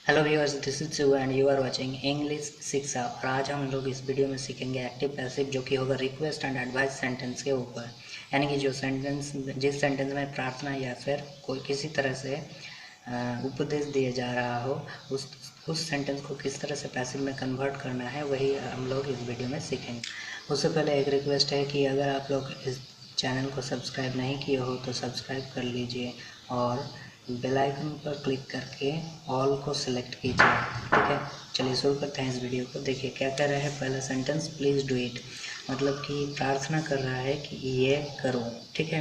Hello viewers, this is Shiv and you are watching English Shiksha. और आज हम लोग इस वीडियो में सीखेंगे एक्टिव पैसिव, जो कि होगा रिक्वेस्ट एंड एडवाइस सेंटेंस के ऊपर। यानी कि जो सेंटेंस जिस सेंटेंस में प्रार्थना या फिर कोई किसी तरह से उपदेश दिया जा रहा हो, उस सेंटेंस को किस तरह से पैसिव में कन्वर्ट करना है, वही हम लोग इस वीडियो में सीखेंगे। उससे पहले एक रिक्वेस्ट है कि अगर आप लोग इस चैनल को सब्सक्राइब नहीं किए हो तो सब्सक्राइब कर लीजिए और बेल आइकन पर क्लिक करके ऑल को सिलेक्ट कीजिए। ठीक है, चलिए शुरू करते हैं इस वीडियो को। देखिए क्या कह रहा है पहला सेंटेंस, प्लीज़ डू इट। मतलब कि प्रार्थना कर रहा है कि ये करो। ठीक है,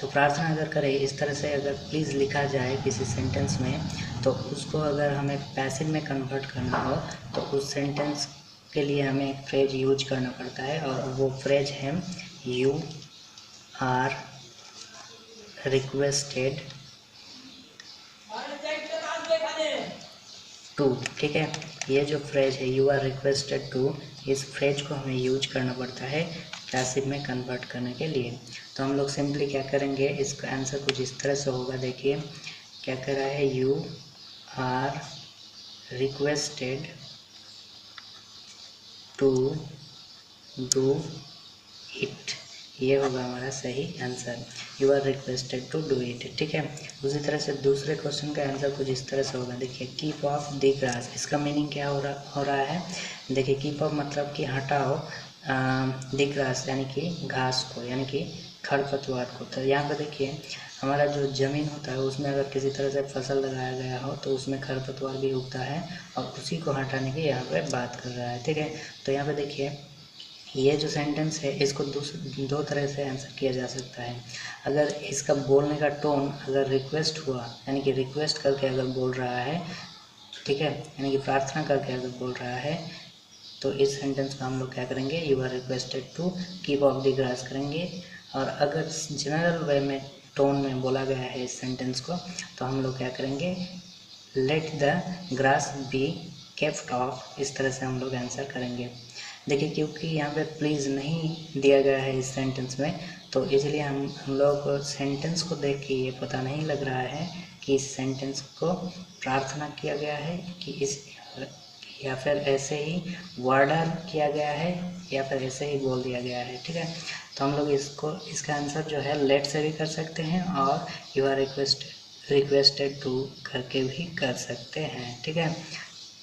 तो प्रार्थना अगर करें इस तरह से, अगर प्लीज़ लिखा जाए किसी सेंटेंस में, तो उसको अगर हमें पैसिव में कन्वर्ट करना हो तो उस सेंटेंस के लिए हमें एक फ्रेज यूज करना पड़ता है, और वो फ्रेज है यू आर रिक्वेस्टेड टू। ठीक है, ये जो फ्रेज है यू आर रिक्वेस्टेड टू, इस फ्रेज को हमें यूज करना पड़ता है पैसिव में कन्वर्ट करने के लिए। तो हम लोग सिंपली क्या करेंगे, इसका आंसर कुछ इस तरह से होगा। देखिए क्या कर रहा है, you are requested to do it. ये होगा हमारा सही answer, you are requested to do it. ठीक है, उसी तरह से दूसरे क्वेश्चन का आंसर कुछ इस तरह से होगा। देखिए कीप ऑफ द ग्रास, इसका मीनिंग क्या हो रहा है। देखिए कीप ऑफ मतलब कि हटाओ द ग्रास यानी कि घास को, यानी कि खरपतवार को। तो यहाँ पे देखिए हमारा जो ज़मीन होता है उसमें अगर किसी तरह से फसल लगाया गया हो तो उसमें खरपतवार भी उगता है, और उसी को हटाने की यहाँ पे बात कर रहा है। ठीक है, तो यहाँ पे देखिए ये जो सेंटेंस है इसको दो तरह से आंसर किया जा सकता है। अगर इसका बोलने का टोन अगर रिक्वेस्ट हुआ, यानी कि रिक्वेस्ट करके अगर बोल रहा है, ठीक है, यानी कि प्रार्थना करके अगर बोल रहा है, तो इस सेंटेंस को हम लोग क्या करेंगे, you are requested to keep off the grass करेंगे। और अगर जनरल वे में टोन में बोला गया है इस सेंटेंस को, तो हम लोग क्या करेंगे, let the grass be kept of, इस तरह से हम लोग आंसर करेंगे। देखिए क्योंकि यहाँ पे प्लीज़ नहीं दिया गया है इस सेंटेंस में, तो इसलिए हम लोग सेंटेंस को देख के ये पता नहीं लग रहा है कि इस सेंटेंस को प्रार्थना किया गया है कि इस, या फिर ऐसे ही वर्डर किया गया है, या फिर ऐसे ही बोल दिया गया है। ठीक है, तो हम लोग इसका आंसर जो है लेट से भी कर सकते हैं और यू आर रिक्वेस्टेड टू करके भी कर सकते हैं। ठीक है,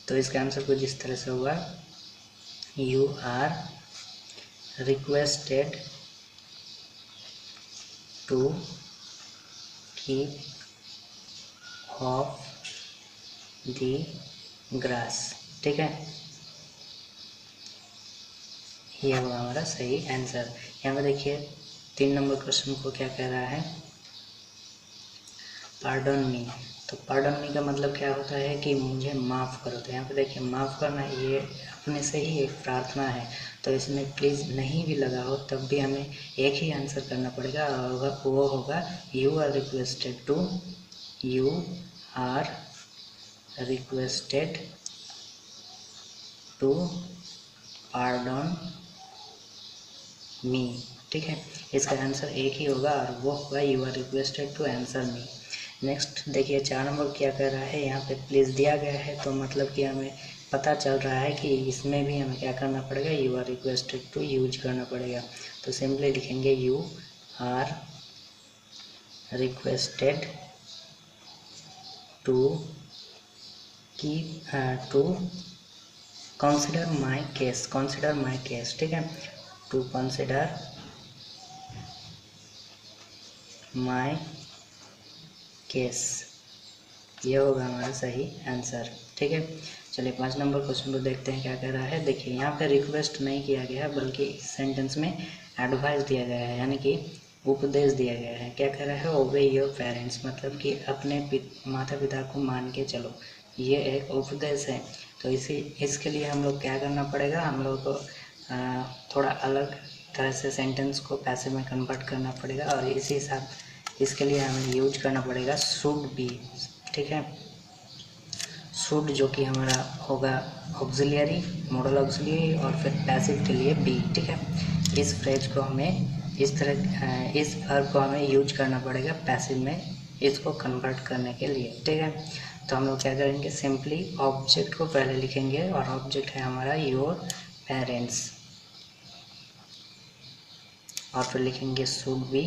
तो इसका आंसर कुछ इस तरह से होगा, you are requested to keep off the grass। ठीक है, ये होगा हमारा सही आंसर। यहाँ पे देखिए 3 नंबर क्वेश्चन को क्या कह रहा है, पार्डन मी। तो पार्डन मी का मतलब क्या होता है कि मुझे माफ़ करो। तो यहाँ पे देखिए माफ़ करना ये अपने से ही एक प्रार्थना है, तो इसमें प्लीज़ नहीं भी लगा हो तब भी हमें एक ही आंसर करना पड़ेगा, और वो होगा you are requested to, you are requested to pardon me. ठीक है, इसका आंसर एक ही होगा और वो होगा you are requested to answer me. Next देखिए 4 नंबर क्या कर रहा है, यहाँ पे प्लीज़ दिया गया है, तो मतलब कि हमें पता चल रहा है कि इसमें भी हमें क्या करना पड़ेगा, you are requested to use करना पड़ेगा। तो सिंपली लिखेंगे you are requested to to consider my case. ठीक है, टू कंसिडर माई केस, ये होगा हमारा सही आंसर। ठीक है, चलिए 5 नंबर क्वेश्चन को देखते हैं क्या कह रहा है। देखिए यहाँ पे रिक्वेस्ट नहीं किया गया बल्कि इस सेंटेंस में एडवाइस दिया गया है, यानी कि उपदेश दिया गया है। क्या कह रहा है, ओबे योर पेरेंट्स, मतलब कि अपने माता पिता को मान के चलो, ये एक उपदेश है। तो इसके लिए हम लोग क्या करना पड़ेगा, हम लोग को थोड़ा अलग तरह से सेंटेंस को पैसिव में कन्वर्ट करना पड़ेगा, और इसके लिए हमें यूज करना पड़ेगा शुड बी। ठीक है, शुड जो कि हमारा होगा ऑक्सिलियरी, मॉडल ऑक्सिलियरी, और फिर पैसिव के लिए बी। ठीक है, इस फ्रेज को हमें इस वर्ब को हमें यूज करना पड़ेगा पैसिव में, इसको कन्वर्ट करने के लिए। ठीक है, तो हम लोग क्या करेंगे, सिंपली ऑब्जेक्ट को पहले लिखेंगे और ऑब्जेक्ट है हमारा योर पेरेंट्स, और फिर लिखेंगे शुड बी,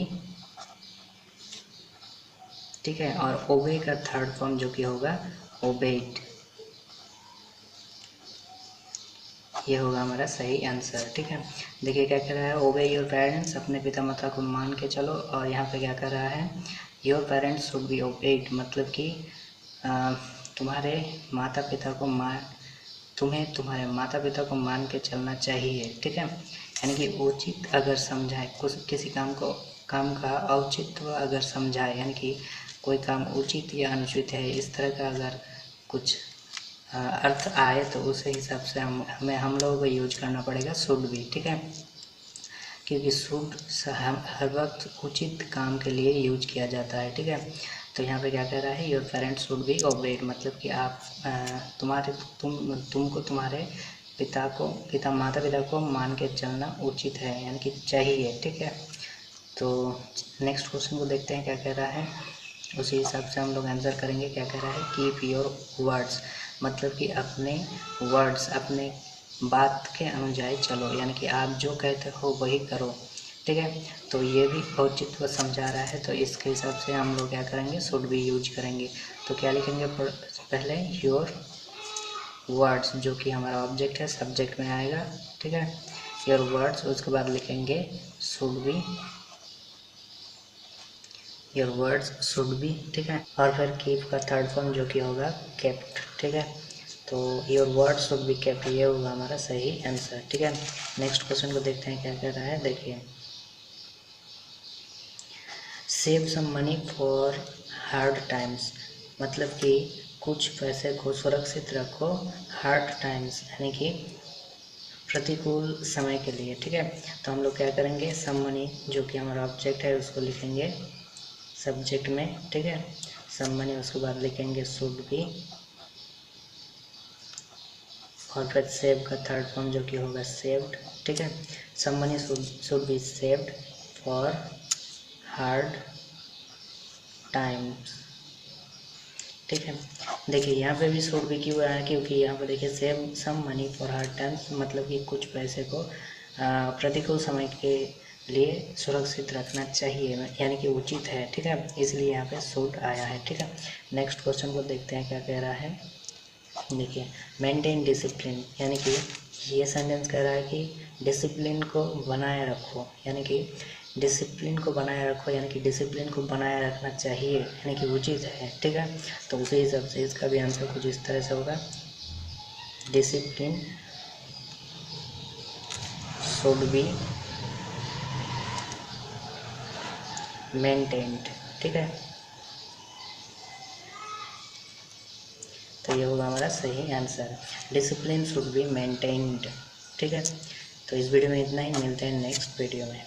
ठीक है। और ओबे का थर्ड फॉर्म जो कि होगा ओबेड, ये होगा हमारा सही आंसर, ठीक है। देखिए क्या कह रहा है, ओबे योर पेरेंट्स, अपने पिता माता को मान के चलो, और यहाँ पे क्या कर रहा है, your parents should be obeyed, मतलब कि तुम्हारे माता पिता को तुम्हें तुम्हारे माता पिता को मान के चलना चाहिए, ठीक है। यानी कि उचित अगर समझाए, कुछ किसी काम का औचित्य अगर समझाए, यानी कि कोई काम उचित या अनुचित है, इस तरह का अगर कुछ अर्थ आए तो उस हिसाब से हम लोगों को यूज करना पड़ेगा शुड भी, ठीक है। क्योंकि शुड हर वक्त उचित काम के लिए यूज किया जाता है, ठीक है। तो यहाँ पे क्या कह रहा है, your parents should be obeyed, मतलब कि आप तुमको तुम्हारे माता पिता को मान के चलना उचित है, यानी कि चाहिए, ठीक है। तो नेक्स्ट क्वेश्चन को देखते हैं क्या कह रहा है, उसी हिसाब से हम लोग आंसर करेंगे। क्या कह रहा है, कीप योर वर्ड्स, मतलब कि अपने वर्ड्स, अपने बात के अनुजाई चलो, यानी कि आप जो कहते हो वही करो, ठीक है। तो ये भी औचित्य समझा रहा है, तो इसके हिसाब से हम लोग क्या करेंगे, शुड भी यूज करेंगे। तो क्या लिखेंगे, पहले योर वर्ड्स, जो कि हमारा ऑब्जेक्ट है, सब्जेक्ट में आएगा, ठीक है, योर वर्ड्स, उसके बाद लिखेंगे should be, your words should be, ठीक है। और फिर कीप का थर्ड फॉर्म जो कि होगा केप्ट, ठीक है। तो your words should be kept, ये होगा हमारा सही आंसर, ठीक है। नेक्स्ट क्वेश्चन को देखते हैं क्या कह रहा है, देखिए, save some money for hard times, मतलब कि कुछ पैसे को सुरक्षित रखो हार्ड टाइम्स, यानी कि प्रतिकूल समय के लिए, ठीक है। तो हम लोग क्या करेंगे, सम मनी जो कि हमारा ऑब्जेक्ट है उसको लिखेंगे सब्जेक्ट में, ठीक है, सम मनी, उसके बाद लिखेंगे शुड बी, और फिर सेव का थर्ड फॉर्म जो कि होगा सेव्ड, ठीक है। Some money should be saved for hard times, ठीक है। देखिए यहाँ पे भी शुड बी क्यों आया, क्योंकि यहाँ पे देखिए save some money for hard times, मतलब कि कुछ पैसे को प्रतिकूल समय के लिए सुरक्षित रखना चाहिए, यानी कि उचित है, ठीक है, इसलिए यहाँ पे शुड आया है, ठीक है। नेक्स्ट क्वेश्चन को देखते हैं क्या कह रहा है, देखिए, मेंटेन डिसिप्लिन, यानी कि ये सेंटेंस कह रहा है कि डिसिप्लिन को बनाए रखो, यानी कि डिसिप्लिन को बनाए रखो, यानी कि डिसिप्लिन को बनाए रखना चाहिए, यानी कि उचित है, ठीक है। तो उसी हिसाब से इसका भी आंसर कुछ इस तरह से होगा, डिसिप्लिन शुड बी मेंटेन्ड, ठीक है। तो ये होगा हमारा सही answer, discipline should be maintained, ठीक है। तो इस वीडियो में इतना ही, मिलते हैं नेक्स्ट वीडियो में।